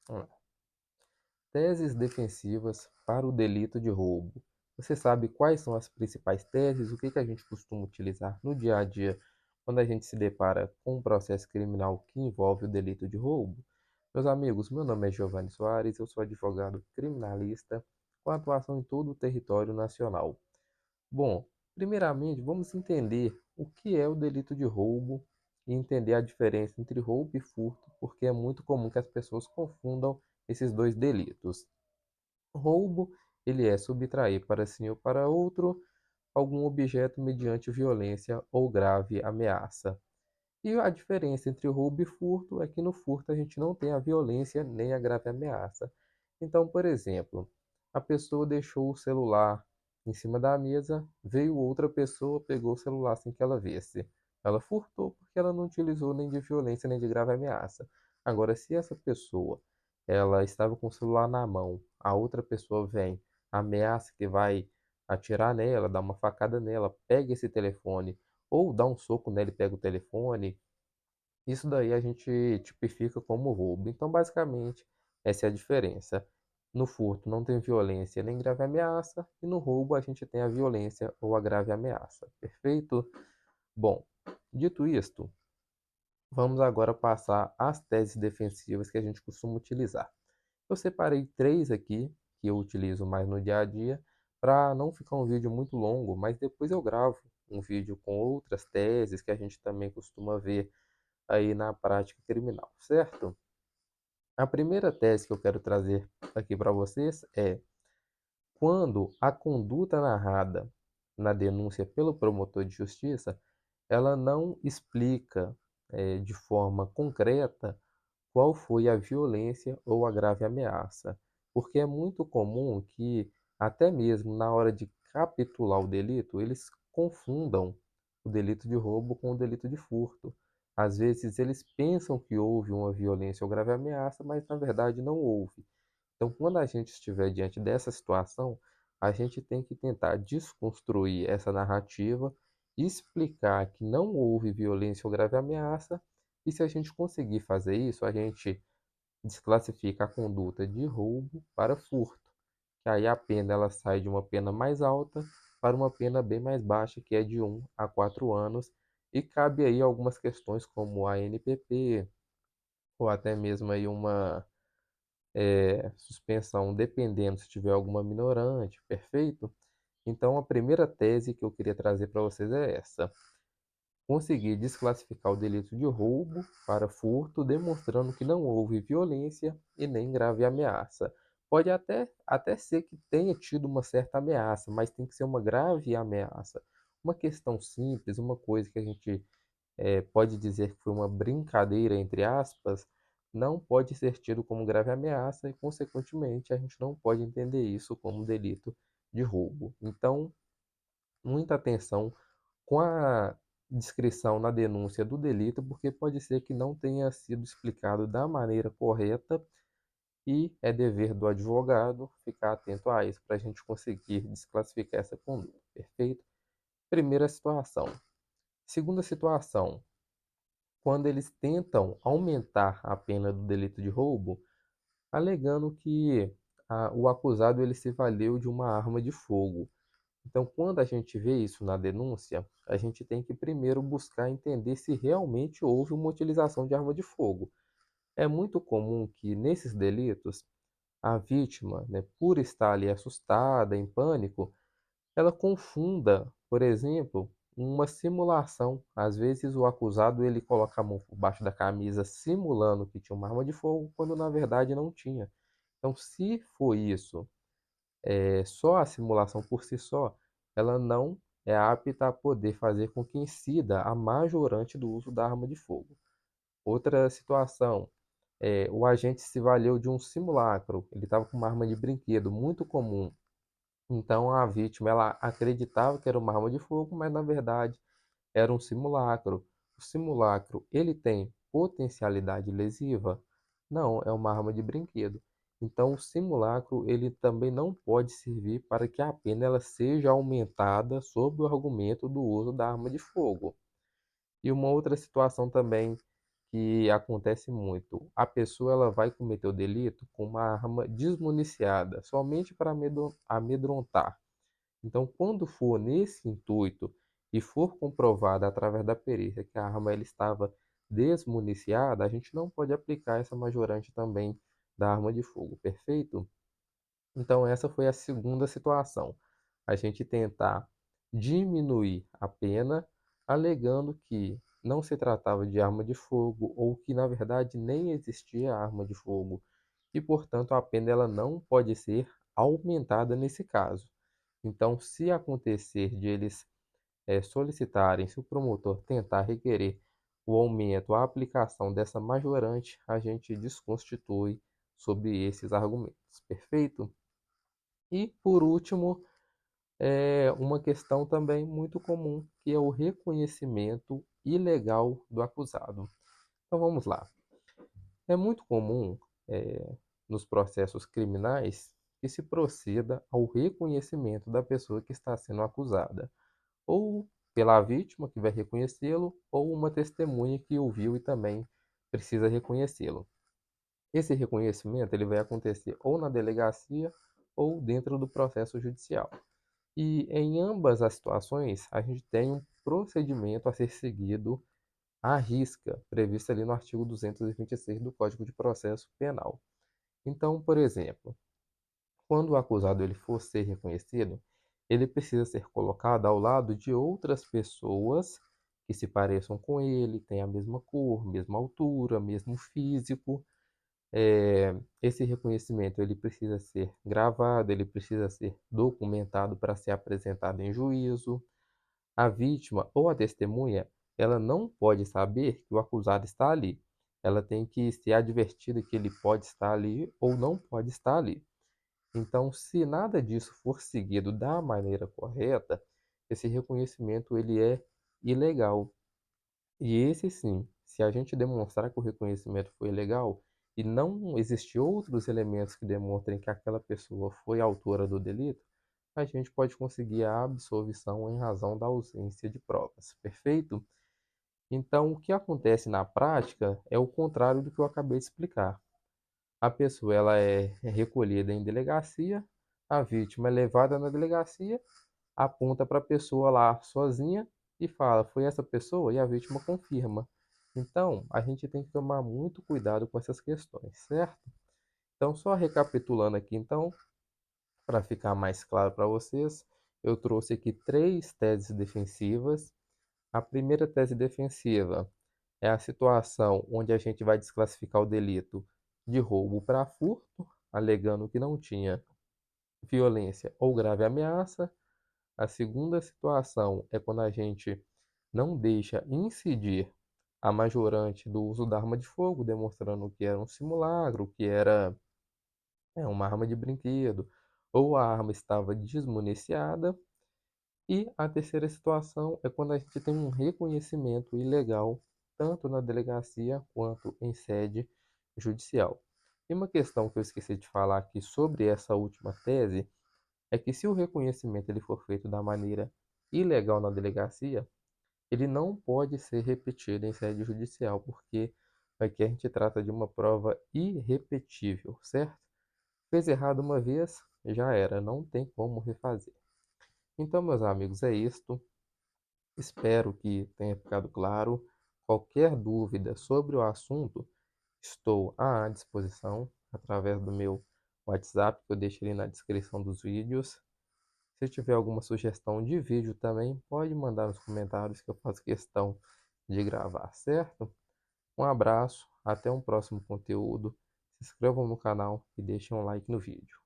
Vamos lá. Teses defensivas para o delito de roubo. Você sabe quais são as principais teses? O que que a gente costuma utilizar no dia a dia quando a gente se depara com um processo criminal que envolve o delito de roubo? Meus amigos, meu nome é Giovanni Soares, eu sou advogado criminalista com atuação em todo o território nacional. Bom, primeiramente vamos entender o que é o delito de roubo e entender a diferença entre roubo e furto, porque é muito comum que as pessoas confundam esses dois delitos. Roubo, ele é subtrair para si ou para outro algum objeto mediante violência ou grave ameaça. E a diferença entre roubo e furto é que no furto a gente não tem a violência nem a grave ameaça. Então, por exemplo, a pessoa deixou o celular em cima da mesa, veio outra pessoa, pegou o celular sem que ela visse. Ela furtou porque ela não utilizou nem de violência nem de grave ameaça. Agora, se essa pessoa ela estava com o celular na mão, a outra pessoa vem, ameaça que vai atirar nela, dar uma facada nela, pega esse telefone ou dá um soco nele e pega o telefone, isso daí a gente tipifica como roubo. Então, basicamente, essa é a diferença. No furto não tem violência nem grave ameaça, e no roubo a gente tem a violência ou a grave ameaça. Perfeito? Bom, dito isto, vamos agora passar às teses defensivas que a gente costuma utilizar. Eu separei três aqui que eu utilizo mais no dia a dia para não ficar um vídeo muito longo, mas depois eu gravo um vídeo com outras teses que a gente também costuma ver aí na prática criminal, certo? A primeira tese que eu quero trazer aqui para vocês é: quando a conduta narrada na denúncia pelo promotor de justiça, ela não explica de forma concreta qual foi a violência ou a grave ameaça, porque é muito comum que até mesmo na hora de capitular o delito, eles confundam o delito de roubo com o delito de furto. Às vezes eles pensam que houve uma violência ou grave ameaça, mas na verdade não houve. Então, quando a gente estiver diante dessa situação, a gente tem que tentar desconstruir essa narrativa, explicar que não houve violência ou grave ameaça, e se a gente conseguir fazer isso, a gente desclassifica a conduta de roubo para furto, que aí a pena ela sai de uma pena mais alta para uma pena bem mais baixa, que é de 1 a 4 anos, e cabe aí algumas questões como a NPP, ou até mesmo aí uma suspensão, dependendo se tiver alguma minorante, perfeito? Então, a primeira tese que eu queria trazer para vocês é essa: conseguir desclassificar o delito de roubo para furto, demonstrando que não houve violência e nem grave ameaça. Pode até ser que tenha tido uma certa ameaça, mas tem que ser uma grave ameaça. Uma questão simples, uma coisa que a gente pode dizer que foi uma brincadeira, entre aspas, não pode ser tido como grave ameaça e, consequentemente, a gente não pode entender isso como delito de roubo. Então, muita atenção com a descrição na denúncia do delito, porque pode ser que não tenha sido explicado da maneira correta e é dever do advogado ficar atento a isso para a gente conseguir desclassificar essa conduta. Perfeito? Primeira situação. Segunda situação, quando eles tentam aumentar a pena do delito de roubo, alegando que o acusado ele se valeu de uma arma de fogo. Então, quando a gente vê isso na denúncia, a gente tem que primeiro buscar entender se realmente houve uma utilização de arma de fogo. É muito comum que nesses delitos a vítima, né, por estar ali assustada, em pânico, ela confunda, por exemplo, uma simulação. Às vezes o acusado ele coloca a mão por baixo da camisa simulando que tinha uma arma de fogo, quando na verdade não tinha. Então, se for isso, só a simulação por si só, ela não é apta a poder fazer com que incida a majorante do uso da arma de fogo. Outra situação, o agente se valeu de um simulacro. Ele estava com uma arma de brinquedo muito comum. Então a vítima ela acreditava que era uma arma de fogo, mas na verdade era um simulacro. O simulacro ele tem potencialidade lesiva? Não, é uma arma de brinquedo. Então o simulacro ele também não pode servir para que a pena ela seja aumentada sob o argumento do uso da arma de fogo. E uma outra situação também que acontece muito. A pessoa ela vai cometer o delito com uma arma desmuniciada, somente para amedrontar. Então, quando for nesse intuito e for comprovado através da perícia que a arma ela estava desmuniciada, a gente não pode aplicar essa majorante também da arma de fogo, perfeito? Então, essa foi a segunda situação. A gente tentar diminuir a pena, alegando que não se tratava de arma de fogo ou que, na verdade, nem existia arma de fogo e, portanto, a pena ela não pode ser aumentada nesse caso. Então, se acontecer de eles solicitarem, se o promotor tentar requerer o aumento, a aplicação dessa majorante, a gente desconstitui sobre esses argumentos. Perfeito? E, por último, uma questão também muito comum, que é o reconhecimento ilegal do acusado. Então vamos lá. É muito comum, eh, nos processos criminais, que se proceda ao reconhecimento da pessoa que está sendo acusada, ou pela vítima que vai reconhecê-lo, ou uma testemunha que o viu e também precisa reconhecê-lo. Esse reconhecimento ele vai acontecer ou na delegacia ou dentro do processo judicial. E em ambas as situações, a gente tem um procedimento a ser seguido à risca, previsto ali no artigo 226 do Código de Processo Penal. Então, por exemplo, quando o acusado ele for ser reconhecido, ele precisa ser colocado ao lado de outras pessoas que se pareçam com ele, têm a mesma cor, mesma altura, mesmo físico. Esse reconhecimento ele precisa ser gravado, ele precisa ser documentado para ser apresentado em juízo. A vítima ou a testemunha, ela não pode saber que o acusado está ali. Ela tem que ser advertida que ele pode estar ali ou não pode estar ali. Então, se nada disso for seguido da maneira correta, esse reconhecimento ele é ilegal. E esse sim, se a gente demonstrar que o reconhecimento foi legal e não existir outros elementos que demonstrem que aquela pessoa foi autora do delito, a gente pode conseguir a absolvição em razão da ausência de provas. Perfeito? Então, o que acontece na prática é o contrário do que eu acabei de explicar. A pessoa ela é recolhida em delegacia, a vítima é levada na delegacia, aponta para a pessoa lá sozinha e fala: foi essa pessoa? E a vítima confirma. Então, a gente tem que tomar muito cuidado com essas questões, certo? Então, só recapitulando aqui, então, para ficar mais claro para vocês, eu trouxe aqui três teses defensivas. A primeira tese defensiva é a situação onde a gente vai desclassificar o delito de roubo para furto, alegando que não tinha violência ou grave ameaça. A segunda situação é quando a gente não deixa incidir a majorante do uso da arma de fogo, demonstrando que era um simulacro, que era uma arma de brinquedo, ou a arma estava desmuniciada. E a terceira situação é quando a gente tem um reconhecimento ilegal, tanto na delegacia quanto em sede judicial. E uma questão que eu esqueci de falar aqui sobre essa última tese é que se o reconhecimento ele for feito da maneira ilegal na delegacia, ele não pode ser repetido em sede judicial, porque aqui a gente trata de uma prova irrepetível, certo? Fez errado uma vez, já era, não tem como refazer. Então, meus amigos, é isto. Espero que tenha ficado claro. Qualquer dúvida sobre o assunto, estou à disposição através do meu WhatsApp, que eu deixei na descrição dos vídeos. Se tiver alguma sugestão de vídeo também, pode mandar nos comentários que eu faço questão de gravar, certo? Um abraço, até um próximo conteúdo. Se inscrevam no canal e deixem um like no vídeo.